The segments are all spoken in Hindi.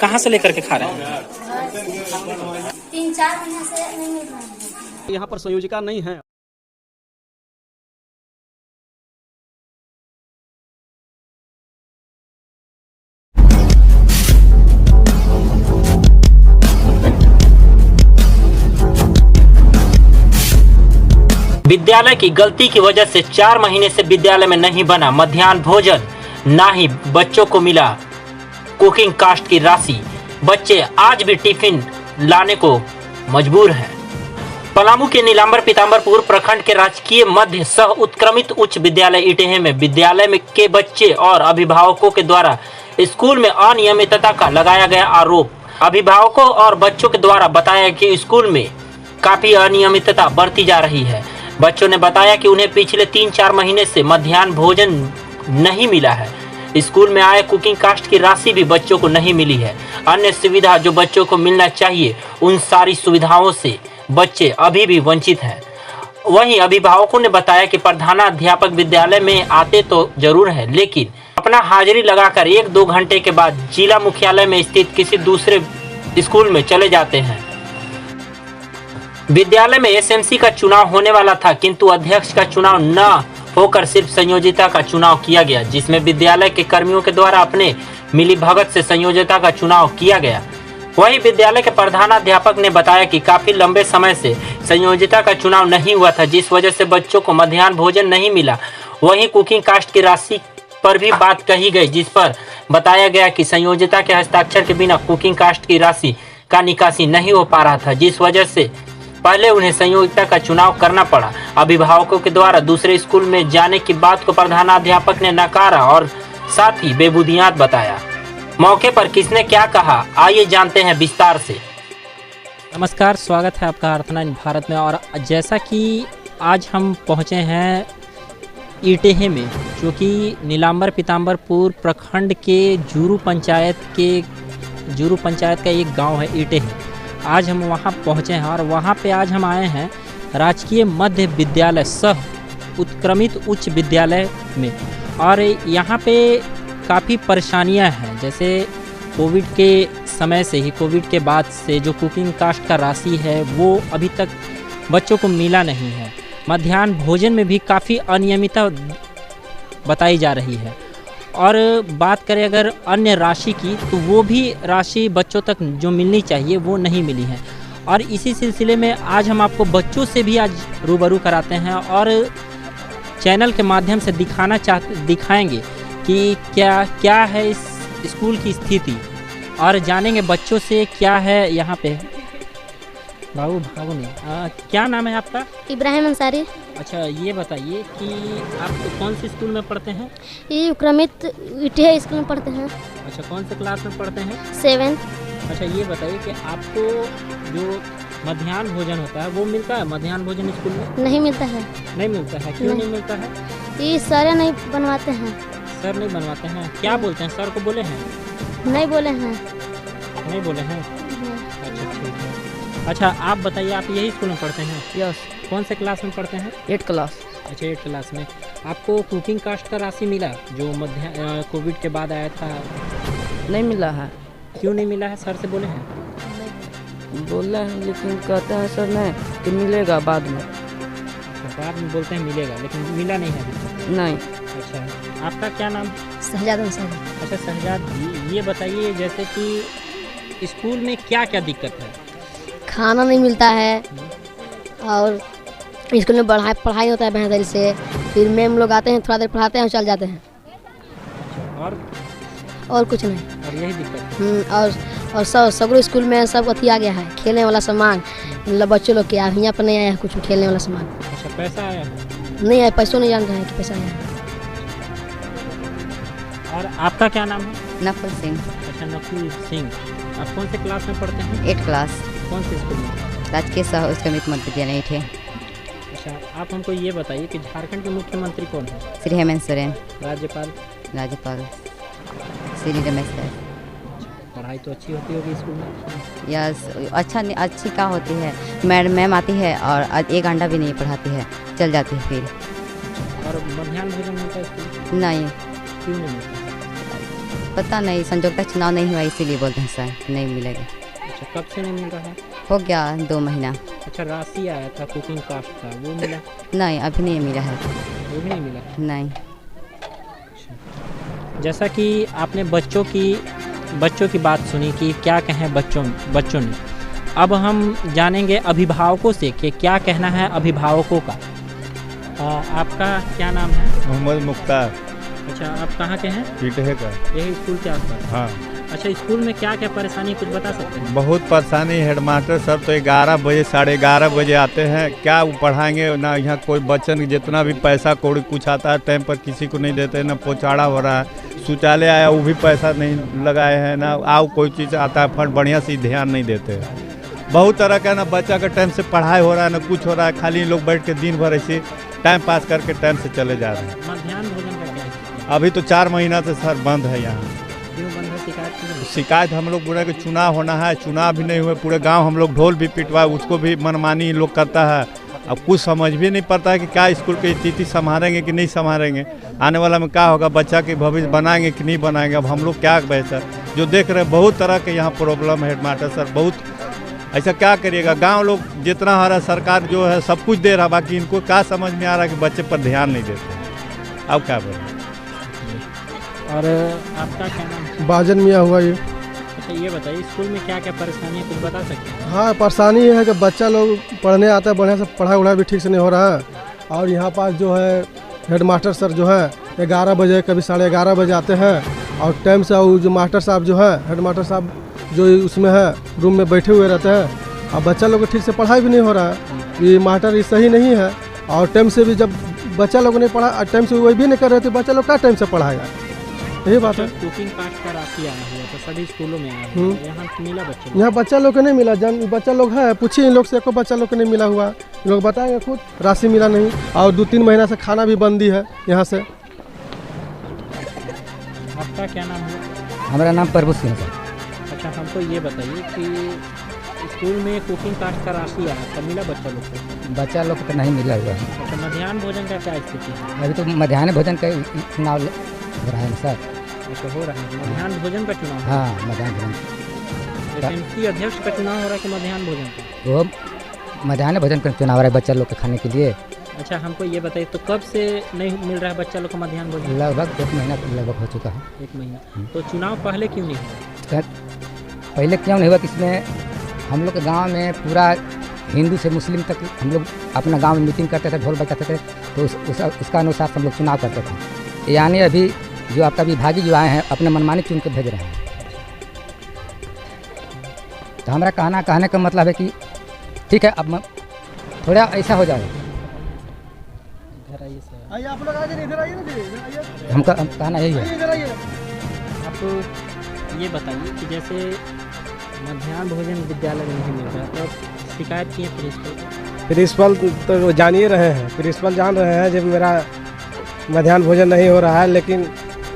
कहाँ से लेकर के खा रहे हैं? 3-4 महीने से नहीं मिल रहा है। यहाँ पर संयोजिका नहीं है। विद्यालय की गलती की वजह से 4 महीने से विद्यालय में नहीं बना मध्याह्न भोजन, ना ही बच्चों को मिला कुकिंग कास्ट की राशि। बच्चे आज भी टिफिन लाने को मजबूर हैं। पलामू के नीलांबर पीतांबरपुर प्रखंड के राजकीय मध्य सह उत्क्रमित उच्च विद्यालय इटेहे में विद्यालय में के बच्चे और अभिभावकों के द्वारा स्कूल में अनियमितता का लगाया गया आरोप। अभिभावकों और बच्चों के द्वारा बताया कि स्कूल में काफी अनियमितता बरती जा रही है। बच्चों ने बताया कि उन्हें पिछले 3-4 महीने से मध्याह्न भोजन नहीं मिला है। स्कूल में आए कुकिंग कास्ट की राशि भी बच्चों को नहीं मिली है। अन्य सुविधा जो बच्चों को मिलना चाहिए, उन सारी सुविधाओं से बच्चे अभी भी वंचित हैं। वहीं अभिभावकों ने बताया कि प्रधानाध्यापक विद्यालय में आते तो जरूर है, लेकिन अपना हाजिरी लगाकर 1-2 घंटे के बाद जिला मुख्यालय में स्थित किसी दूसरे स्कूल में चले जाते हैं। विद्यालय में एसएमसी का चुनाव होने वाला था, किंतु अध्यक्ष का चुनाव न होकर सिर्फ संयोजिता का चुनाव किया गया, जिसमें विद्यालय के कर्मियों के द्वारा अपने मिलीभगत से संयोजिता का चुनाव किया गया। वहीं विद्यालय के प्रधानाध्यापक ने बताया कि काफी लंबे समय से संयोजिता का चुनाव नहीं हुआ था, जिस वजह से बच्चों को मध्याह्न भोजन नहीं मिला। वहीं कुकिंग कास्ट की राशि पर भी बात कही गई, जिस पर बताया गया कि संयोजिता के हस्ताक्षर के बिना कुकिंग कास्ट की राशि का निकासी नहीं हो पा रहा था, जिस वजह से पहले उन्हें संयोजिता का चुनाव करना पड़ा। अभिभावकों के द्वारा दूसरे स्कूल में जाने की बात को प्रधानाध्यापक ने नकारा और साथ ही बेबुनियाद बताया। मौके पर किसने क्या कहा, आइए जानते हैं विस्तार से। नमस्कार, स्वागत है आपका अर्थनाइन भारत में। और जैसा कि आज हम पहुंचे हैं इटेहे में, जो कि नीलांबर पीतांबरपुर प्रखंड के जूरू पंचायत का एक गांव है इटेहे। आज हम वहां पहुंचे हैं और वहां पे आज हम आए हैं राजकीय मध्य विद्यालय सह उत्क्रमित उच्च विद्यालय में। और यहाँ पे काफ़ी परेशानियां हैं, जैसे कोविड के समय से ही, कोविड के बाद से जो कुकिंग कास्ट का राशि है वो अभी तक बच्चों को मिला नहीं है। मध्याह्न भोजन में भी काफ़ी अनियमितता बताई जा रही है। और बात करें अगर अन्य राशि की, तो वो भी राशि बच्चों तक जो मिलनी चाहिए वो नहीं मिली है। और इसी सिलसिले में आज हम आपको बच्चों से भी आज रूबरू कराते हैं और चैनल के माध्यम से दिखाएंगे कि क्या है इस स्कूल की स्थिति, और जानेंगे बच्चों से क्या है यहाँ पे। बाबू भागो नहीं, क्या नाम है आपका? इब्राहिम अंसारी। अच्छा, ये बताइए कि आप कौन से स्कूल में पढ़ते हैं? ये उत्क्रमित इटेहे स्कूल में पढ़ते हैं। अच्छा, कौन से क्लास में पढ़ते हैं? 7th। अच्छा, ये बताइए कि आपको जो मध्याह्न भोजन होता है वो मिलता है? मध्याह्न भोजन स्कूल में नहीं मिलता है। नहीं मिलता है, क्यों नहीं मिलता है? ये सर नहीं बनवाते हैं। सर नहीं बनवाते हैं? क्या बोलते हैं, सर को बोले हैं? नहीं बोले हैं। नहीं बोले हैं? अच्छा, ठीक है। अच्छा, आप बताइए, आप यही स्कूल में पढ़ते हैं? यस। कौन से क्लास में पढ़ते हैं? 8 क्लास। अच्छा, 8 क्लास में। आपको कुकिंग कास्ट का राशि मिला जो कोविड के बाद आया था? नहीं मिला है। क्यों नहीं मिला है, सर से बोले हैं? बोला है, लेकिन कहता है सर नहीं कि मिलेगा बाद में। अच्छा, बाद में बोलते हैं मिलेगा, लेकिन मिला नहीं है अभी तक? नहीं। अच्छा, आपका क्या नाम? शहजाद अंसारी। अच्छा, शहजाद जी, ये बताइए जैसे कि स्कूल में क्या क्या दिक्कत है? खाना नहीं मिलता है और स्कूल में पढ़ाई होता है बेहतरी से। फिर मैम लोग आते हैं, थोड़ा देर पढ़ाते हैं और चल जाते हैं। और कुछ नहीं। और यही दिक्कत? और सगरो स्कूल में सब अथी आ गया है, खेलने वाला सामान। मतलब बच्चों लोग के यहाँ पर नहीं आया है कुछ खेलने वाला सामान। अच्छा, पैसा आया है? नहीं आया, पैसों नहीं जान रहे हैं कि पैसा आया है। और आपका क्या नाम है? नकुल सिंह। अच्छा, नकुल सिंह। आप कौन से क्लास में पढ़ते हैं? 8 क्लास। कौन से स्कूल में? राजकीय सह उत्क्रमित मध्य विद्यालय थे। अच्छा, आप हमको ये बताइए कि झारखंड के मुख्यमंत्री कौन है? श्री हेमंत सोरेन। राज्यपाल? श्री रमेश सर। पढ़ाई तो अच्छी होती होगी स्कूल में? यस, अच्छी क्या होती है, मैम आती है और 1 घंटा भी नहीं पढ़ाती है, चल जाती है फिर। और मध्याह्न भोजन मिलता है स्कूल? नहीं। क्यों नहीं मिलता? पता नहीं, संयोजकता चुनाव नहीं हुआ इसीलिए बोलते हैं सर नहीं मिलेगा। अच्छा, कब से नहीं मिल रहा है? हो गया 2 महीना। अच्छा, राशि आया था कुकिंग कास्ट का, वो मिला? नहीं, अभी नहीं मिला है। वो भी नहीं मिला? नहीं। जैसा कि आपने बच्चों की बात सुनी कि क्या कहें बच्चों ने, अब हम जानेंगे अभिभावकों से कि क्या कहना है अभिभावकों का। आपका क्या नाम है? मोहम्मद मुख्तार। अच्छा, आप कहाँ के हैं? पीटे का। यही स्कूल के आसपास? हाँ। अच्छा, स्कूल में क्या क्या परेशानी कुछ बता सकते हैं? बहुत परेशानी। हेडमास्टर सर तो 11 बजे 11:30 बजे आते हैं, क्या वो पढ़ाएंगे ना। यहाँ कोई बच्चन जितना भी पैसा कौड़ी कुछ आता है टाइम पर किसी को नहीं देते, ना पहुँचाड़ा हो रहा है। शौचालय आया वो भी पैसा नहीं लगाए हैं, ना आओ कोई चीज़ आता है फंड बढ़िया से ध्यान नहीं देते। बहुत तरह का ना बच्चा का टाइम से पढ़ाई हो रहा है ना कुछ हो रहा है, खाली लोग बैठ के दिन भर ऐसे टाइम पास करके टाइम से चले जा रहे हैं। मध्याह्न भोजन का क्या है? अभी तो 4 महीना से सर बंद है यहाँ। क्यों बंद है? शिकायत क्यों? शिकायत हम लोग बोले कि चुनाव होना है, चुनाव भी नहीं हुए, पूरे गांव हम लोग ढोल भी पिटवाए, उसको भी मनमानी लोग करता है। अब कुछ समझ भी नहीं पड़ता है कि क्या स्कूल की स्थिति संभालेंगे कि नहीं संभालेंगे, आने वाला में क्या होगा, बच्चा के भविष्य बनाएंगे कि नहीं बनाएंगे। अब हम लोग क्या बेहतर जो देख रहे हैं, बहुत तरह के यहाँ प्रॉब्लम है हेडमास्टर सर। बहुत ऐसा क्या करिएगा, गांव लोग जितना हमारा सरकार जो है सब कुछ दे रहा, बाकी इनको क्या समझ में आ रहा है कि बच्चे पर ध्यान नहीं देते। अब क्या बोलें। और आपका क्या नाम है? बाजन मियाँ हुआ ये। अच्छा, ये बताइए स्कूल में क्या क्या परेशानी है, कुछ बता सकते हैं? हाँ, परेशानी ये है कि बच्चा लोग पढ़ने आता है, बढ़िया से पढ़ाई उढ़ाई भी ठीक से नहीं हो रहा है। और यहाँ पास जो है हेडमास्टर सर जो है 11 बजे कभी 11:30 बजे आते हैं, और टाइम से वो जो मास्टर साहब जो है हेडमास्टर साहब जो उसमें है रूम में बैठे हुए रहते हैं, और बच्चा लोग को ठीक से पढ़ाई भी नहीं हो रहा है। ये मास्टर ये सही नहीं है। और टाइम से भी जब बच्चा लोग नहीं पढ़ा, टाइम से वही भी नहीं कर रहे थे, बच्चा लोग क्या टाइम से पढ़ाएगा, यही बात है। कुकिंग कास्ट का राशि आया हुआ तो सभी स्कूलों में आया हुआ है, यहाँ मिला बच्चे? यहाँ बच्चा लोग को नहीं मिला। बच्चा लोग है, पूछिए इन लोग से, एको बच्चा लोग को नहीं मिला हुआ। इन लोग बताएंगे खुद, राशि मिला नहीं। और 2-3 महीना से खाना भी बंदी है यहाँ से। आपका क्या नाम है? हमारा नाम प्रभु सिंह है। अच्छा, हमको ये बताइए कि स्कूल में कुकिंग कास्ट का राशि आया तो मिला बच्चा लोग को? बच्चा लोग को तो नहीं मिला हुआ है। अच्छा, मध्याह्न भोजन का क्या स्थिति है? अभी तो मध्याह्न भोजन का चुनाव हो रहा है सर। अच्छा, हो रहा है मध्याह्न भोजन का चुनाव? हाँ, मध्याह्न भोजन। एसएमसी अध्यक्ष का चुनाव हो रहा है कि मध्याह्न भोजन का? वो मध्याह्न भोजन का चुनाव हो रहा है बच्चा लोग के खाने के लिए। अच्छा, हमको ये बताइए तो कब से नहीं मिल रहा है बच्चा लोग को मध्याह्न भोजन? लगभग 1 महीना लगभग हो चुका है। 1 महीना। तो चुनाव पहले क्यों नहीं हुआ? पहले क्यों नहीं हुआ कि इसमें हम लोग के गाँव में पूरा हिंदू से मुस्लिम तक हम लोग अपना गाँव में मीटिंग करते थे, ढोल बजाते थे, तो उसका अनुसार हम लोग चुनाव करते थे। यानी अभी जो आपका विभागी जो आए हैं अपने मनमानी चुन के भेज रहे हैं। तो हमारा कहने का मतलब है कि ठीक है, अब थोड़ा ऐसा हो जाए। हमका कहना यही है। आप ये बताइए कि जैसे मध्याह्न भोजन विद्यालय में नहीं मिल रहा है तो शिकायत की है प्रिंसिपल तो जान ही रहे हैं, प्रिंसिपल जान रहे हैं जब मेरा मध्याह्न भोजन नहीं हो रहा है। लेकिन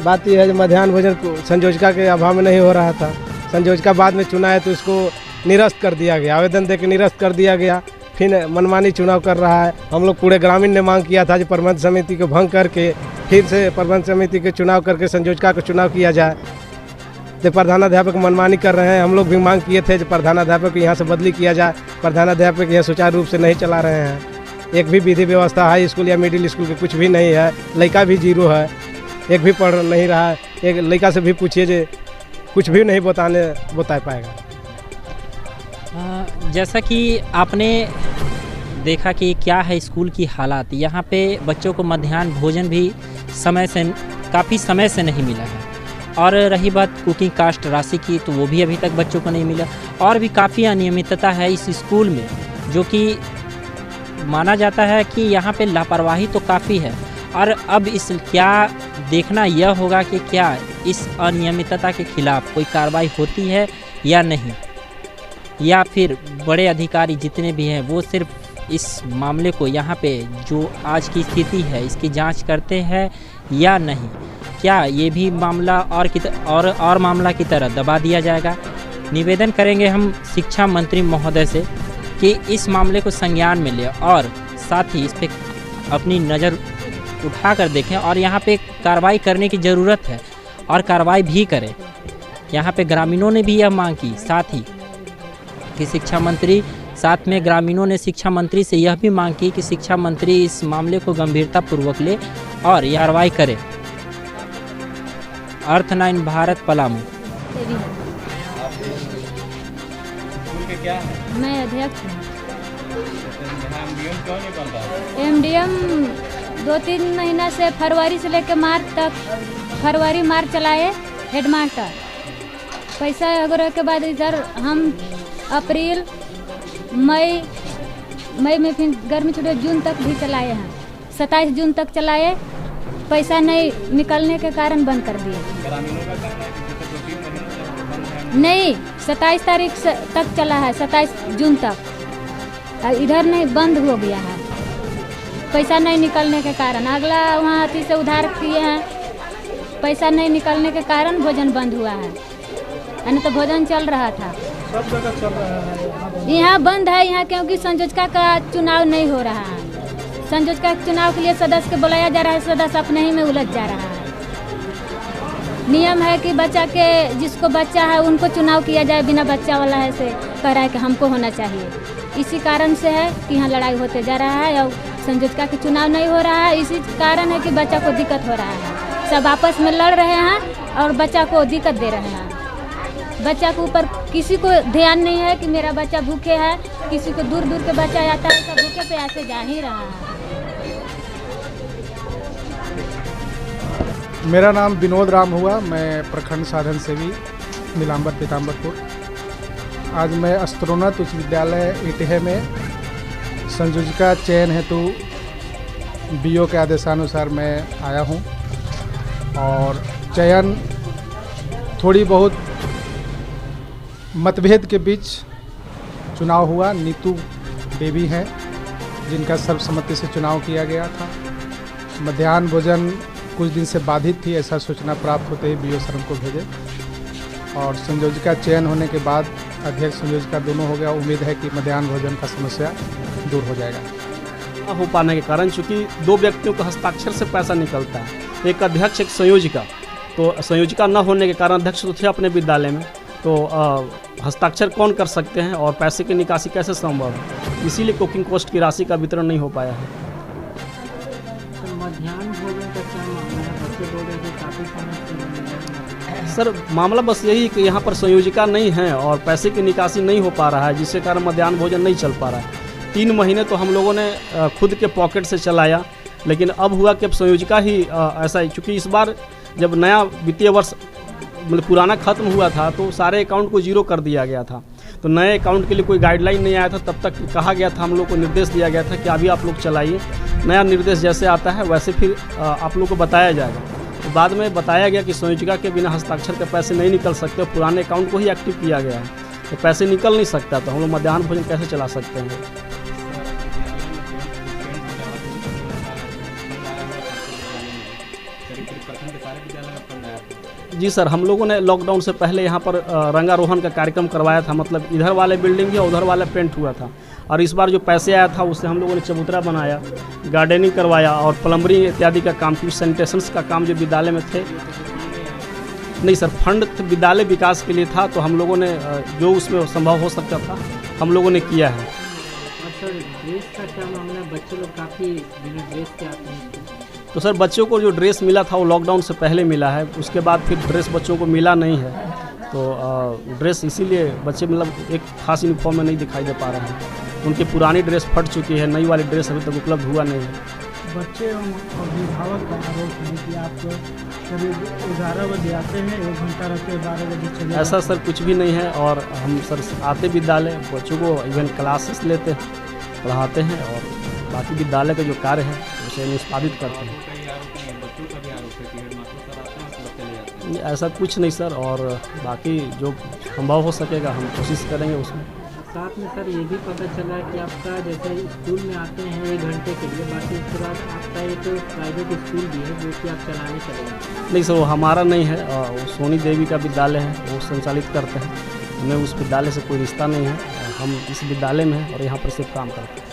बात यह है कि मध्याह्न भोजन संयोजिका के अभाव में नहीं हो रहा था। संयोजिका बाद में चुना है तो उसको निरस्त कर दिया गया, आवेदन दे के निरस्त कर दिया गया। फिर मनमानी चुनाव कर रहा है। हम लोग पूरे ग्रामीण ने मांग किया था कि प्रबंध समिति को भंग करके फिर से प्रबंध समिति के चुनाव करके संयोजिका का चुनाव किया जाए। तो प्रधानाध्यापक मनमानी कर रहे हैं। हम लोग भी मांग किए थे कि प्रधानाध्यापक को यहाँ से बदली किया जाए। प्रधानाध्यापक यह सुचारू रूप से नहीं चला रहे हैं। एक भी विधि व्यवस्था हाई स्कूल या मिडिल स्कूल के कुछ भी नहीं है। लड़का भी 0 है, एक भी पढ़ नहीं रहा है। एक लड़का से भी पूछिए जो कुछ भी नहीं बता पाएगा। जैसा कि आपने देखा कि क्या है स्कूल की हालात, यहाँ पे बच्चों को मध्याह्न भोजन भी काफ़ी समय से नहीं मिला है। और रही बात कुकिंग कास्ट राशि की, तो वो भी अभी तक बच्चों को नहीं मिला। और भी काफ़ी अनियमितता है इस स्कूल में, जो कि माना जाता है कि यहाँ पे लापरवाही तो काफ़ी है। और अब क्या देखना यह होगा कि क्या इस अनियमितता के खिलाफ कोई कार्रवाई होती है या नहीं, या फिर बड़े अधिकारी जितने भी हैं वो सिर्फ इस मामले को यहाँ पे जो आज की स्थिति है इसकी जांच करते हैं या नहीं। क्या ये भी मामला और मामला की तरह दबा दिया जाएगा? निवेदन करेंगे हम शिक्षा मंत्री महोदय से कि इस मामले को संज्ञान में ले और साथ ही इस पर अपनी नज़र उठा कर देखें और यहाँ पे कार्रवाई करने की ज़रूरत है। और कार्रवाई भी करे। यहाँ पे ग्रामीणों ने भी यह मांग की, साथ ही कि शिक्षा मंत्री, साथ में ग्रामीणों ने शिक्षा मंत्री से यह भी मांग की कि शिक्षा मंत्री इस मामले को गंभीरतापूर्वक ले और यह कार्रवाई करे। अर्थ 9 भारत पलामू। मैं अध्यक्ष हूँ। MDM 2-3 महीना से फरवरी से लेकर मार्च तक, फरवरी मार्च चलाए हेडमास्टर। पैसा वगैरह के बाद इधर हम अप्रैल मई में फिर गर्मी छुट्टी जून तक भी चलाए हैं। 27 जून तक चलाए, पैसा नहीं निकलने के कारण बंद कर दिए। नहीं, 27 तारीख तक चला है, 27 जून तक। इधर नहीं, बंद हो गया है पैसा नहीं निकलने के कारण। अगला वहाँ अति से उधार किए हैं, पैसा नहीं निकलने के कारण भोजन बंद हुआ है, यानी तो भोजन चल रहा था। सब जगह चल रहा है। यहाँ बंद है यहाँ, क्योंकि संयोजका का चुनाव नहीं हो रहा है। संयोजका के चुनाव के लिए सदस्य को बुलाया जा रहा है, सदस्य अपने ही में उलझ जा रहा है। नियम है कि बच्चा के, जिसको बच्चा है उनको चुनाव किया जाए, बिना बच्चा वाला है से कह रहा है कि हमको होना चाहिए। इसी कारण से है कि यहाँ लड़ाई होते जा रहा है और संयोजका के चुनाव नहीं हो रहा है। इसी कारण है कि बच्चा को दिक्कत हो रहा है। सब आपस में लड़ रहे हैं और बच्चा को दिक्कत दे रहे हैं। बच्चा के ऊपर किसी को ध्यान नहीं है कि मेरा बच्चा भूखे है। किसी को दूर दूर के बच्चा आता है, सब भूखे पे ऐसे जा ही रहा है। मेरा नाम विनोद राम हुआ, मैं प्रखंड साधन सेवी नीलांबर पीताम्बरपुर। आज मैं अस्त्रोन्नत उच्च विद्यालय इटहे में संयोजिका चयन हेतु BO के आदेशानुसार मैं आया हूं। और चयन थोड़ी बहुत मतभेद के बीच चुनाव हुआ। नीतू देवी हैं जिनका सर्वसम्मति से चुनाव किया गया था। मध्याह्न भोजन कुछ दिन से बाधित थी, ऐसा सूचना प्राप्त होते ही BO सर को भेजे और संयोजिका चयन होने के बाद अध्यक्ष संयोजिका दोनों हो गया। उम्मीद है कि मध्याह्न भोजन का समस्या दूर हो जाएगा। हो पाने के कारण चूँकि 2 व्यक्तियों का हस्ताक्षर से पैसा निकलता है, एक अध्यक्ष एक संयोजिका, तो संयोजिका न होने के कारण अध्यक्ष तो थे अपने विद्यालय में, तो हस्ताक्षर कौन कर सकते हैं और पैसे की निकासी कैसे संभव है, इसीलिए कुकिंग कॉस्ट की राशि का वितरण नहीं हो पाया है। मध्याह्न भोजन का क्या मामला है? बच्चे बोल रहे थे काफ़ी समय से। सर मामला बस यही कि यहाँ पर संयोजिका नहीं है और पैसे की निकासी नहीं हो पा रहा है, जिसके कारण मध्याह्न भोजन नहीं चल पा रहा है। 3 महीने तो हम लोगों ने खुद के पॉकेट से चलाया, लेकिन अब हुआ कि अब संयोजिका ही ऐसा ही, क्योंकि इस बार जब नया वित्तीय वर्ष मतलब पुराना खत्म हुआ था तो सारे अकाउंट को 0 कर दिया गया था। तो नए अकाउंट के लिए कोई गाइडलाइन नहीं आया था, तब तक कहा गया था, हम लोग को निर्देश दिया गया था कि अभी आप लोग चलाइए। नया निर्देश जैसे आता है वैसे फिर आप लोग को बताया जाएगा। तो बाद में बताया गया कि संयोजिका के बिना हस्ताक्षर के पैसे नहीं निकल सकते, पुराने अकाउंट को ही एक्टिव किया गया है, तो पैसे निकल नहीं सकता, तो हम लोग मध्याह्न भोजन कैसे चला सकते हैं। जी सर, हम लोगों ने लॉकडाउन से पहले यहाँ पर रंगारोहण का कार्यक्रम करवाया था, मतलब इधर वाले बिल्डिंग ही उधर वाला पेंट हुआ था। और इस बार जो पैसे आया था उससे हम लोगों ने चबूतरा बनाया, गार्डनिंग करवाया और प्लम्बरिंग इत्यादि का काम, की सैनिटेशंस का काम जो विद्यालय में थे। नहीं सर, फंड विद्यालय विकास के लिए था, तो हम लोगों ने जो उसमें संभव हो सकता था हम लोगों ने किया है। सर ड्रेस का क्या मामला है? बच्चे लोग काफ़ी बिना ड्रेस के आते हैं। तो सर बच्चों को जो ड्रेस मिला था वो लॉकडाउन से पहले मिला है, उसके बाद फिर ड्रेस बच्चों को मिला नहीं है, तो ड्रेस इसीलिए बच्चे मतलब एक खास यूनिफॉर्म में नहीं दिखाई दे पा रहे हैं। उनकी पुरानी ड्रेस फट चुकी है, नई वाली ड्रेस अभी तक उपलब्ध हुआ नहीं है। बच्चे और अभिभावक का आरोप है कि आप करीब 11 बजे आते हैं, 1 घंटा रहते 12 बजे चले। ऐसा सर कुछ भी नहीं है, और हम सर आते विद्यालय बच्चों को इवन क्लासेस लेते हैं, पढ़ाते हैं और बाकी विद्यालय के जो कार्य है उसे निष्पादित करते हैं। ऐसा कुछ नहीं सर, और बाकी जो संभव हो सकेगा हम कोशिश करेंगे उसमें। साथ में सर ये भी पता चला कि आपका जैसे स्कूल में आते हैं 1 घंटे के लिए, बाकी उसके बाद आपका एक प्राइवेट स्कूल भी है जो कि आप चलाने चलेंगे। नहीं सर, वो हमारा नहीं है, वो सोनी देवी का विद्यालय है, वो संचालित करते हैं। हमें उस विद्यालय से कोई रिश्ता नहीं है, हम इस विद्यालय में हैं और यहाँ पर सिर्फ काम करते हैं।